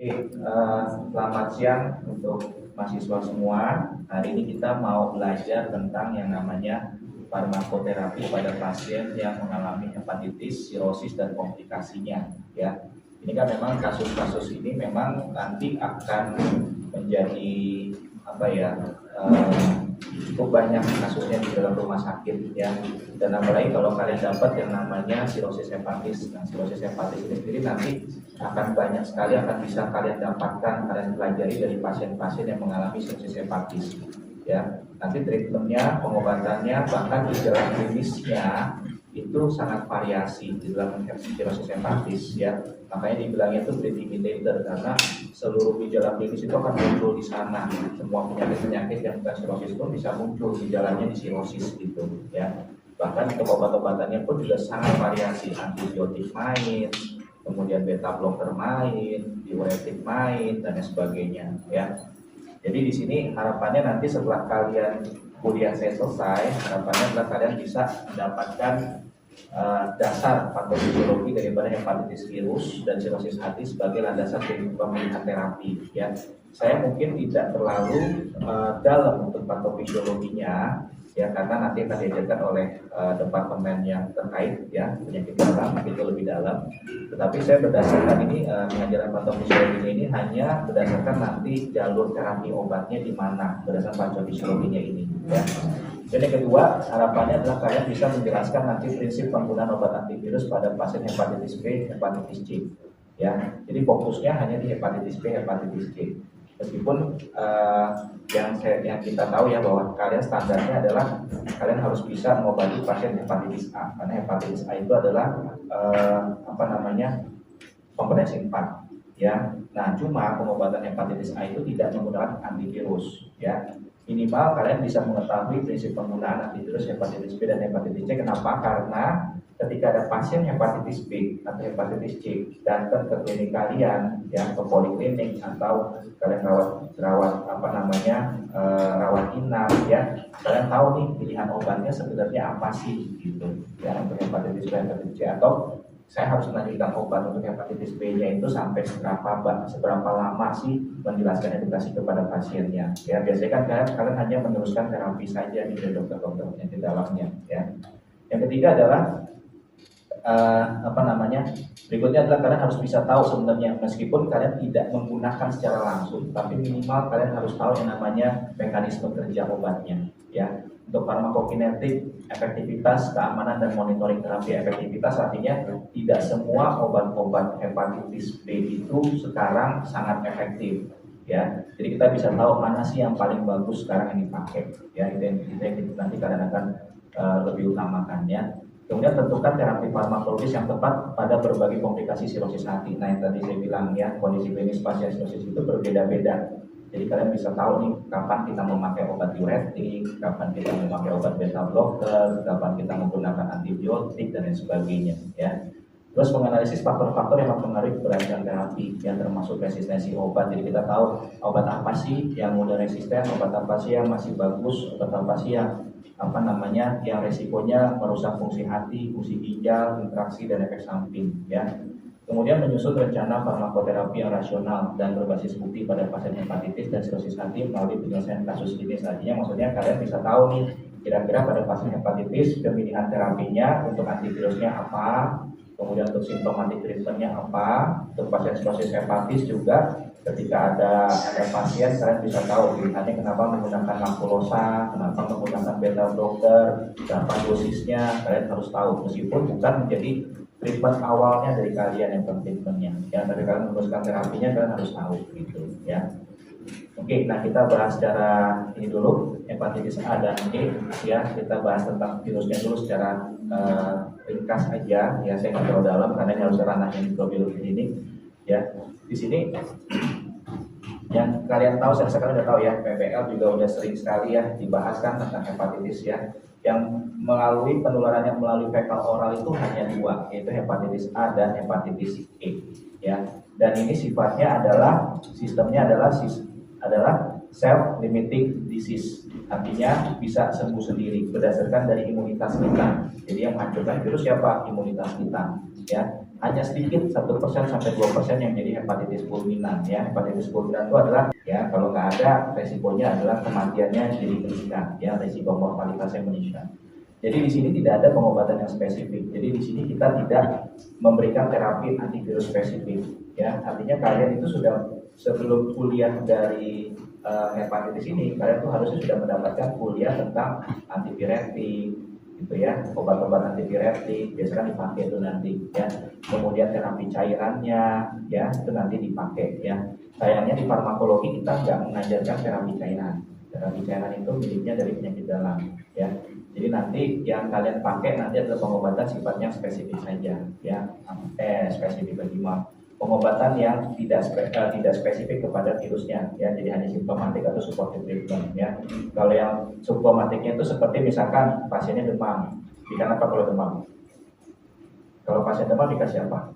Selamat siang untuk mahasiswa semua. Hari ini kita mau belajar tentang yang namanya farmakoterapi pada pasien yang mengalami hepatitis, sirosis, dan komplikasinya. Ya, ini kan memang kasus-kasus ini memang nanti akan menjadi apa ya? Cukup banyak kasusnya di dalam rumah sakit ya, dan apalagi kalau kalian dapat yang namanya sirosis hepatis. Nah, sirosis hepatis ini sendiri nanti akan banyak sekali akan bisa kalian dapatkan, kalian pelajari dari pasien-pasien yang mengalami sirosis hepatis ya. Nanti treatmentnya, pengobatannya, bahkan gejala klinisnya itu sangat variasi di dalam sirosis hepatis ya. Makanya dibilangnya itu predictor karena seluruh gejala klinis itu akan muncul di sana. Semua penyakit-penyakit yang bukan sirosis pun bisa muncul gejalanya di sirosis gitu ya. Bahkan untuk obat-obatannya pun juga sangat variasi, antibiotik main, kemudian beta blocker main, diuretik main, dan sebagainya ya. Jadi di sini harapannya nanti setelah kalian kuliah saya selesai, harapannya adalah kalian bisa mendapatkan dasar patofisiologi daripada hepatitis virus dan sirosis hati sebagai landasan pemilihan terapi ya. Saya mungkin tidak terlalu dalam untuk patofisiologinya ya, karena nanti akan diajarkan oleh departemen yang terkait ya, penyakit dalam itu lebih dalam. Tetapi saya berdasarkan ini pengajaran patofisiologinya ini hanya berdasarkan nanti jalur terapi obatnya di mana berdasarkan patofisiologinya ini ya. Dan yang kedua, harapannya adalah kalian bisa menjelaskan nanti prinsip penggunaan obat antivirus pada pasien hepatitis B, hepatitis C. Ya, jadi fokusnya hanya di hepatitis B, hepatitis C. Meskipun yang kita tahu ya bahwa kalian standarnya adalah kalian harus bisa mengobati pasien hepatitis A, karena hepatitis A itu adalah kompetensi 4. Ya, nah cuma pengobatan hepatitis A itu tidak menggunakan antivirus. Ya, minimal kalian bisa mengetahui prinsip penggunaan antivirus hepatitis B dan hepatitis C. Kenapa? Karena ketika ada pasien hepatitis B atau hepatitis C datang ke klinik kalian, yang ke poliklinik atau kalian rawat inap ya, kalian tahu nih pilihan obatnya sebenarnya apa sih gitu ya, untuk hepatitis B, hepatitis C, atau saya harus melanjutkan obat untuk hepatitis B-nya itu sampai seberapa lama sih, menjelaskan edukasi kepada pasiennya. Ya, biasanya kan kalian hanya meneruskan terapi saja di dokter-dokter penyakit dalamnya. Ya. Yang ketiga adalah berikutnya adalah kalian harus bisa tahu sebenarnya, meskipun kalian tidak menggunakan secara langsung, tapi minimal kalian harus tahu yang namanya mekanisme kerja obatnya. Ya. Untuk farmakokinetik, efektivitas, keamanan, dan monitoring terapi. Efektivitas artinya tidak semua obat-obat hepatitis B itu sekarang sangat efektif. Ya, jadi kita bisa tahu mana sih yang paling bagus sekarang yang dipakai. Ya, itu yang nanti kalian akan lebih utamakan ya. Kemudian tentukan terapi farmakologis yang tepat pada berbagai komplikasi sirosis hati. Nah, yang tadi saya bilang ya, kondisi klinis pasien sirosis itu berbeda-beda. Jadi kalian bisa tahu nih kapan kita memakai obat diuretik, kapan kita memakai obat beta blocker, kapan kita menggunakan antibiotik dan lain sebagainya ya. Terus menganalisis faktor-faktor yang mempengaruhi keberhasilan terapi yang termasuk resistensi obat. Jadi kita tahu obat apa sih yang mudah resisten, obat apa sih yang masih bagus, obat apa sih yang yang resikonya merusak fungsi hati, fungsi ginjal, interaksi, dan efek samping ya. Kemudian menyusun rencana farmakoterapi yang rasional dan berbasis bukti pada pasien hepatitis dan sirosis hati melalui penyelesaian kasus klinis. Artinya maksudnya kalian bisa tahu nih kira-kira pada pasien hepatitis pemilihan terapinya untuk antivirusnya apa, kemudian untuk simptomatik treatmentnya apa. Untuk pasien sirosis hepatis juga ketika ada pasien kalian bisa tahu pilihannya kenapa menggunakan laktulosa, kenapa menggunakan beta blocker, berapa dosisnya, kalian harus tahu meskipun bukan menjadi treatment awalnya dari kalian yang treatmentnya ya, tapi kalian meneruskan terapinya kalian harus tahu gitu ya. Oke, nah kita bahas secara ini dulu hepatitis A dan E ya, kita bahas tentang virusnya dulu secara ringkas aja ya, saya nggak terlalu dalam karena ini harus ranahnya mikrobiologi klinik ya. Di sini yang kalian tahu, saya sekarang udah tahu ya, PPL juga udah sering sekali ya dibahaskan tentang hepatitis ya. Yang melalui penularan yang melalui fekal oral itu hanya 2, yaitu hepatitis A dan hepatitis E ya. Dan ini sifatnya adalah sistemnya adalah self-limiting disease, artinya bisa sembuh sendiri berdasarkan dari imunitas kita. Jadi yang menghancurkan virus siapa? Imunitas kita. Ya, hanya sedikit 1% sampai 2% yang jadi hepatitis fulminan. Ya, hepatitis fulminan itu adalah ya kalau nggak ada resikonya adalah kematiannya jadi meningkat. Ya, resiko mortalitasnya meningkat. Jadi di sini tidak ada pengobatan yang spesifik. Jadi di sini kita tidak memberikan terapi antivirus spesifik. Ya, artinya kalian itu sudah sebelum kuliah dari hepatitis ini, kalian tuh harusnya sudah mendapatkan kuliah tentang antiviretik, gitu ya, obat-obat antiviretik biasanya dipakai itu nanti, ya. Kemudian terapi cairannya, ya, itu nanti dipakai, ya. Sayangnya di farmakologi kita nggak mengajarkan terapi cairan. Terapi cairan itu miliknya dari penyakit dalam, ya. Jadi nanti yang kalian pakai nanti adalah pengobatan sifatnya spesifik saja, ya. Spesifik bagi pengobatan yang tidak spesifik kepada virusnya, ya. Jadi hanya simptomatik atau supportive treatment, ya. Kalau yang simptomatiknya itu seperti misalkan pasiennya demam, dikasih apa kalau demam? Kalau pasien demam dikasih apa?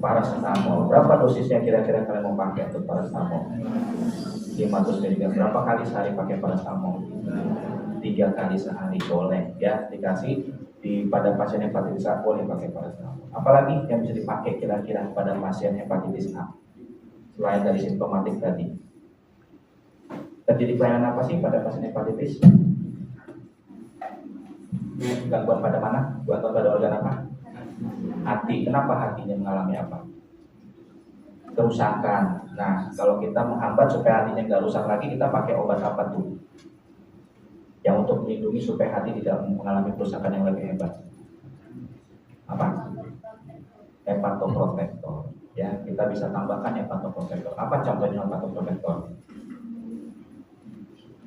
Paracetamol. Berapa dosisnya kira-kira kalian mau pakai untuk paracetamol? 500 mg. Berapa kali sehari pakai paracetamol? 3 kali sehari boleh, ya, dikasih pada pasien hepatitis A boleh pakai paracetamol. Apalagi yang bisa dipakai kira-kira pada pasien hepatitis A selain dari simptomatik tadi? Terjadi kelainan apa sih pada pasien hepatitis? Gangguan pada mana? Gangguan pada organ apa? Hati. Kenapa hatinya mengalami apa? Kerusakan. Nah, kalau kita menghambat supaya hatinya nggak rusak lagi, kita pakai obat apa tuh? Yang untuk melindungi supaya hati tidak mengalami kerusakan yang lebih hebat. Apa? Hepatoprotektor. Ya, kita bisa tambahkan hepatoprotektor. Apa contohnya hepatoprotektor?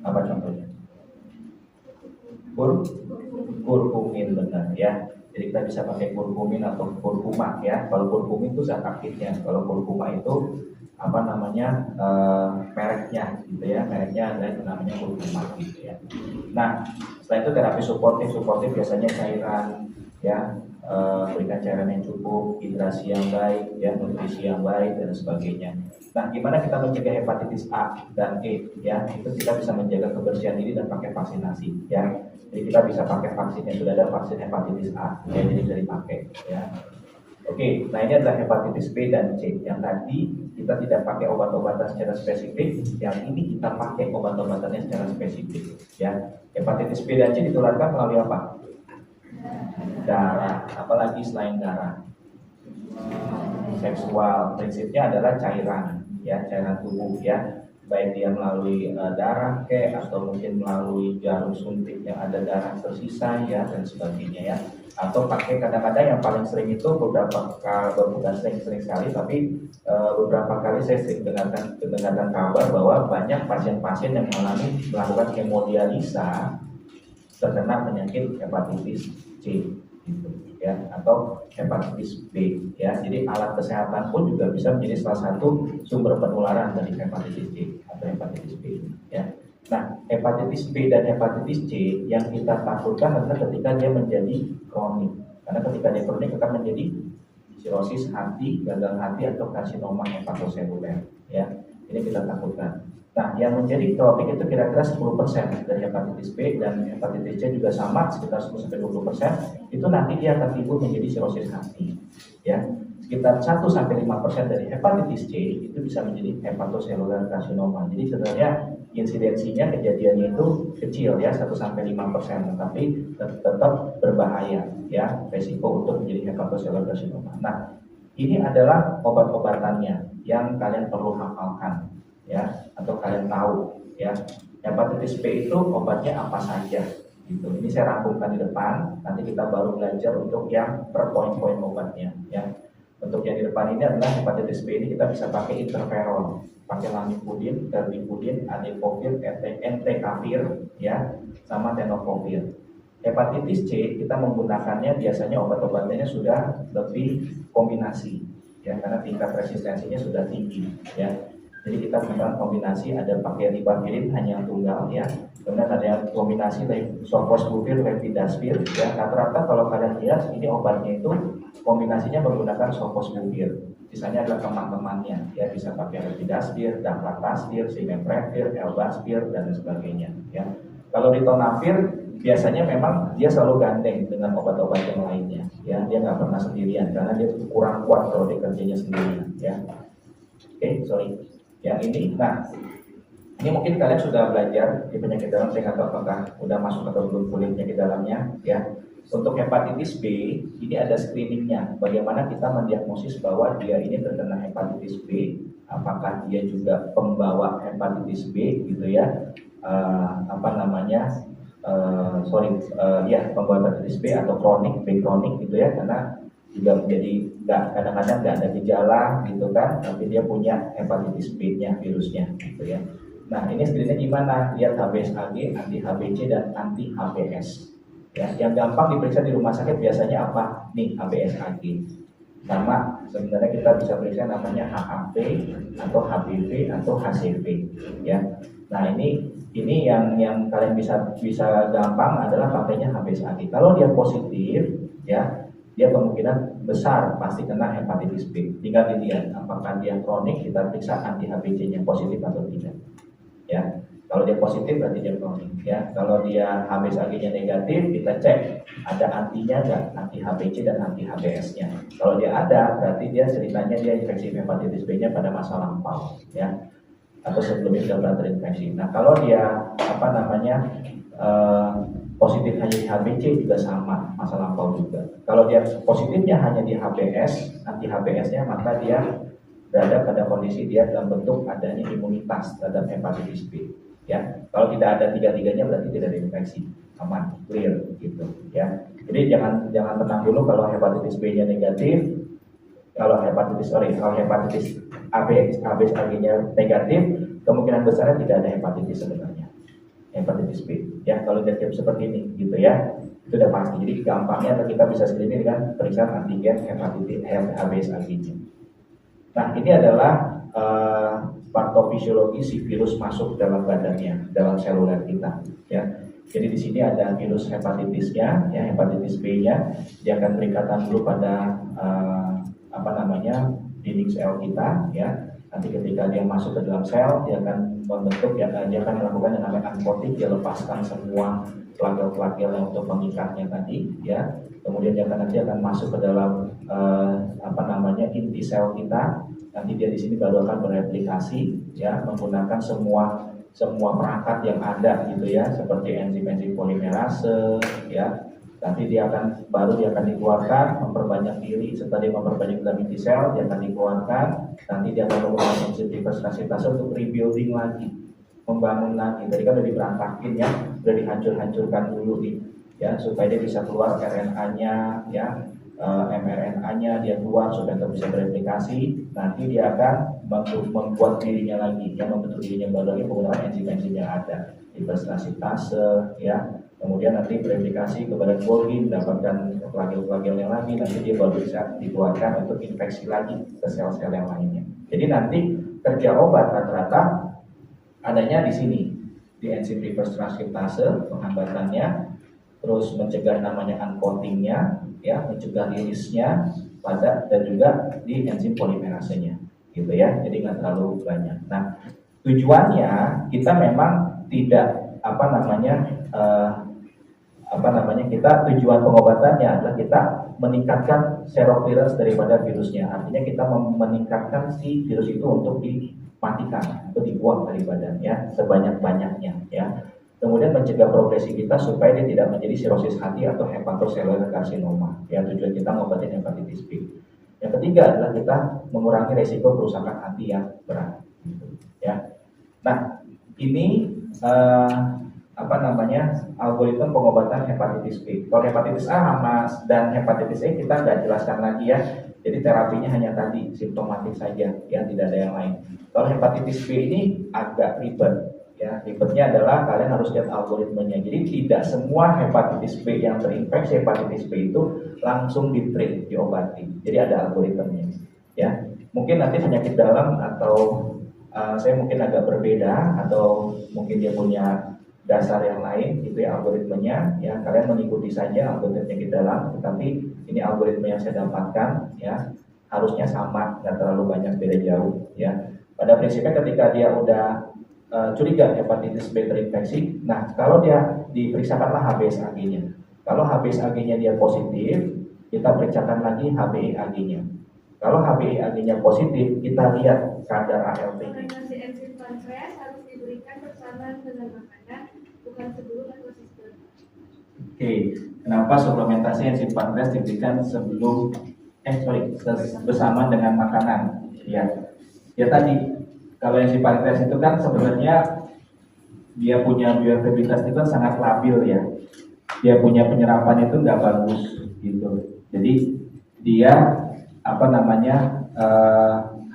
Apa contohnya? Kurkumin, benar, ya. Jadi kita bisa pakai kurkumin atau kurkuma, ya. Kalau kurkumin itu zat aktifnya. Kalau kurkuma itu apa namanya mereknya, gitu ya. Mereknya ada namanya kurkuma, gitu ya. Nah, setelah itu terapi suportif biasanya cairan, ya, berikan cairan yang cukup, hidrasi yang baik, ya, nutrisi yang baik dan sebagainya. Nah, gimana kita menjaga hepatitis A dan E, ya? Itu kita bisa menjaga kebersihan diri dan pakai vaksinasi, ya. Jadi kita bisa pakai vaksin yang sudah ada, vaksin hepatitis A, ya, jadi bisa dipakai, ya. Oke, nah ini adalah hepatitis B dan C. Yang tadi kita tidak pakai obat-obatan secara spesifik, yang ini kita pakai obat-obatannya secara spesifik, ya. Hepatitis B dan C ditularkan melalui apa? Darah, apalagi selain darah? Seksual, prinsipnya adalah cairan, ya, cairan tubuh, ya. Baik dia melalui darah atau mungkin melalui jarum suntik yang ada darah tersisa, ya, dan sebagainya, ya. Atau pakai kadang-kadang yang paling sering itu beberapa kali, bukan sering sekali, tapi beberapa kali saya sering dengarkan kabar bahwa banyak pasien-pasien yang melakukan hemodialisa terkena penyakit hepatitis C, gitu, ya, atau hepatitis B, ya. Jadi alat kesehatan pun juga bisa menjadi salah satu sumber penularan dari hepatitis C atau hepatitis B, ya. Nah, hepatitis B dan hepatitis C yang kita takutkan adalah ketika dia menjadi kronik. Karena ketika dia kronik akan menjadi sirosis hati, gagal hati atau karsinoma hepatoseluler, ya. Ini kita takutkan. Nah, yang menjadi kronik itu kira-kira 10% dari hepatitis B dan hepatitis C juga sama, sekitar 10-20%. Itu nanti dia akan timbul menjadi sirosis hati, ya. Sekitar 1-5% dari hepatitis C itu bisa menjadi hepatoseluler karsinoma. Jadi sebenarnya insidensinya kejadiannya itu kecil, ya, 1-5%, tapi tetap berbahaya, ya, resiko untuk menjadi hepatoseluler karsinoma. Nah, ini adalah obat-obatannya yang kalian perlu hafalkan, ya, atau kalian tahu, ya. Hepatitis B itu obatnya apa saja, gitu. Ini saya rangkumkan di depan, nanti kita baru belajar untuk yang per poin-poin obatnya, ya. Untuk yang di depan ini adalah hepatitis B ini kita bisa pakai interferon, pakai lamivudin, terlivudin, adefovir, entecavir, ya, sama tenofovir. Hepatitis C kita menggunakannya biasanya obat-obatannya sudah lebih kombinasi, ya, karena tingkat resistensinya sudah tinggi, ya. Jadi kita menggunakan kombinasi, ada pakai ribavirin hanya yang tunggal, ya. Kemudian ada yang kombinasi sofosbuvir, remdesivir, ya. Rata-rata kalau kalian lihat ini obatnya itu kombinasinya menggunakan sofosbuvir. Sisanya adalah teman-temannya, ya bisa pakai Remdesivir, Daclofenhir, Simvastatin, Elbasvir dan sebagainya. Ya, kalau ritonavir biasanya memang dia selalu gandeng dengan obat-obat yang lainnya, ya dia nggak pernah sendirian karena dia kurang kuat kalau dia kerjanya sendirian, ya. Oke, sorry. Yang ini, nah ini mungkin kalian sudah belajar di penyakit dalam, saya nggak tahu apakah udah masuk atau belum kuliah penyakit dalamnya, ya. Untuk hepatitis B, ini ada screeningnya. Bagaimana kita mendiagnosis bahwa dia ini terkena hepatitis B, apakah dia juga pembawa hepatitis B, gitu ya. Pembawa hepatitis B atau kronik, B kronik, gitu ya. Karena juga menjadi kadang-kadang nggak ada gejala, gitu kan, tapi dia punya hepatitis B-nya, virusnya, gitu ya. Nah, ini screeningnya gimana? Lihat HBsAg, anti HBc dan anti HBs. Ya, yang gampang diperiksa di rumah sakit biasanya apa? Nih, HBsAg. Sama sebenarnya kita bisa periksa namanya HAV atau HBV atau HCV. Ya. Nah, ini yang kalian bisa gampang adalah pakainya HBsAg. Kalau dia positif, ya, dia kemungkinan besar pasti kena hepatitis B. Tinggal dilihat apakah dia kronik, kita periksa anti HBc-nya positif atau tidak. Ya. Kalau dia positif berarti dia kronik, ya. Kalau dia HBsAg-nya negatif, kita cek ada antinya nggak, anti HBc dan anti HBs-nya. Kalau dia ada, berarti dia ceritanya dia infeksi hepatitis B-nya pada masa lampau, ya, atau sebelumnya sudah pernah terinfeksi. Nah, kalau dia positif hanya di HBc juga sama, masa lampau juga. Kalau dia positifnya hanya di HBs, anti HBs-nya, maka dia berada pada kondisi dia dalam bentuk adanya imunitas terhadap hepatitis B. Ya, kalau tidak ada tiga-tiganya berarti tidak ada infeksi, aman, clear, gitu, ya. Jadi jangan tenang dulu kalau hepatitis B-nya negatif, kalau hepatitis HBsAg-nya negatif, kemungkinan besarnya tidak ada hepatitis sebenarnya, hepatitis B. Ya, kalau dia seperti ini, gitu ya, itu udah pasti. Jadi gampangnya kita bisa screening dengan periksaan antigen hepatitis HBsAg-nya. Nah, ini adalah patofisiologi si virus masuk dalam badannya, dalam seluler kita, ya. Jadi di sini ada virus hepatitisnya, ya, hepatitis B-nya. Dia akan berikatan dulu pada dinding sel kita, ya. Nanti ketika dia masuk ke dalam sel, dia akan membentuk, dia akan melakukan yang namanya uncoating, dia lepaskan semua flagel-flagel yang untuk mengikatnya tadi, ya. Kemudian dia nanti akan masuk ke dalam inti sel kita. Nanti dia di sini baru akan bereplikasi, ya, menggunakan semua perangkat yang ada, gitu ya, seperti enzim-enzim polimerase, ya. Nanti dia akan dikeluarkan, memperbanyak diri. Setelah dia memperbanyak dalam inti sel, dia akan dikeluarkan. Nanti dia akan menggunakan enzim reverse transkriptase untuk rebuilding lagi, membangun lagi. Tadi kan udah diberantakin, ya, udah dihancur-hancurkan dulu nih, ya, supaya dia bisa keluar RNA-nya, ya, mRNA-nya dia keluar supaya bisa bereplikasi. Nanti dia akan membuat dirinya lagi, yang membentuk dirinya baru lagi menggunakan enzim-enzim yang ada, reverse transkriptase, ya. Kemudian nanti bereplikasi kepada Golgi, mendapatkan flagel-flagel yang lagi. Nanti dia baru bisa dikeluarkan untuk infeksi lagi ke sel-sel yang lainnya. Jadi nanti kerja obat rata-rata adanya di sini, di enzim reverse transkriptase, penghambatannya, terus mencegah namanya uncoatingnya, ya, mencegah rilisnya pada, dan juga di enzim polimerasenya, gitu ya. Jadi nggak terlalu banyak. Nah, tujuannya kita memang tidak tujuan pengobatannya adalah kita meningkatkan seroclearance daripada virusnya. Artinya kita meningkatkan si virus itu untuk dimatikan, untuk dibuang dari badan, ya, sebanyak-banyaknya, ya. Kemudian mencegah progresi kita supaya dia tidak menjadi sirosis hati atau hepatocellular carcinoma. Ya, tujuan kita mengobatin hepatitis B. Yang ketiga adalah kita mengurangi resiko kerusakan hati yang berat. Ya. Nah, ini algoritma pengobatan hepatitis B. Kalau hepatitis A dan hepatitis E kita nggak jelaskan lagi, ya. Jadi terapinya hanya tadi simptomatik saja, ya, tidak ada yang lain. Kalau hepatitis B ini agak ribet. Ya, ribetnya adalah kalian harus lihat algoritmanya. Jadi tidak semua hepatitis B yang terinfeksi hepatitis B itu langsung ditreat, diobati. Jadi ada algoritmanya. Ya, mungkin nanti penyakit dalam atau saya mungkin agak berbeda, atau mungkin dia punya dasar yang lain, itu ya algoritmanya. Ya, kalian mengikuti saja algoritma penyakit dalam. Tetapi ini algoritma yang saya dapatkan, ya. harusnya sama, nggak terlalu banyak beda jauh ya. Pada prinsipnya ketika dia udah curiga hepatitis B terinfeksi, nah kalau dia diperiksakanlah HBsAg-nya. Kalau HBsAg-nya dia positif, kita periksakan lagi HbA1g-nya. Kalau HbA1g-nya positif, kita lihat kadar ALT-nya. Suplementasi enzim pankreas harus diberikan bersamaan dengan makanan, bukan sebelum atau sesudah. Oke, kenapa suplementasi enzim pankreas diberikan sebelum bersama dengan makanan? Ya tadi kalau enzim pankreas itu kan sebenarnya dia punya bioavailabilitas itu kan sangat labil ya. Dia punya penyerapan itu nggak bagus gitu. Jadi dia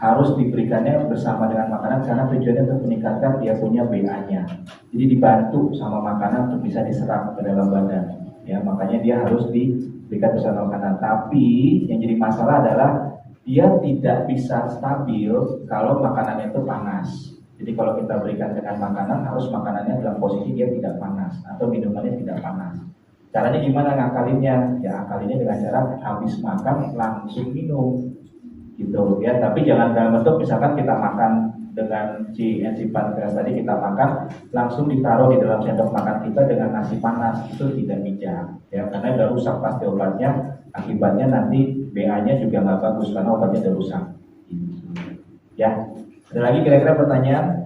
harus diberikannya bersama dengan makanan karena tujuannya untuk meningkatkan dia punya BA-nya. Jadi dibantu sama makanan untuk bisa diserap ke dalam badan. Ya, makanya dia harus diberikan bersama makanan. Tapi yang jadi masalah adalah dia tidak bisa stabil kalau makanannya itu panas. Jadi kalau kita berikan dengan makanan, harus makanannya dalam posisi dia tidak panas atau minumannya tidak panas. Caranya gimana ngakalinnya? Ya akalinnya dengan cara habis makan langsung minum, gitu ya. Tapi jangan dalam bentuk misalkan kita makan dengan si enzim pankreas tadi kita makan langsung ditaruh di dalam sendok makan kita dengan nasi panas, itu tidak bijak ya, karena udah rusak pasti obatnya. Akibatnya nanti BA-nya juga nggak bagus karena obatnya udah rusak. Ya, ada lagi kira-kira pertanyaan?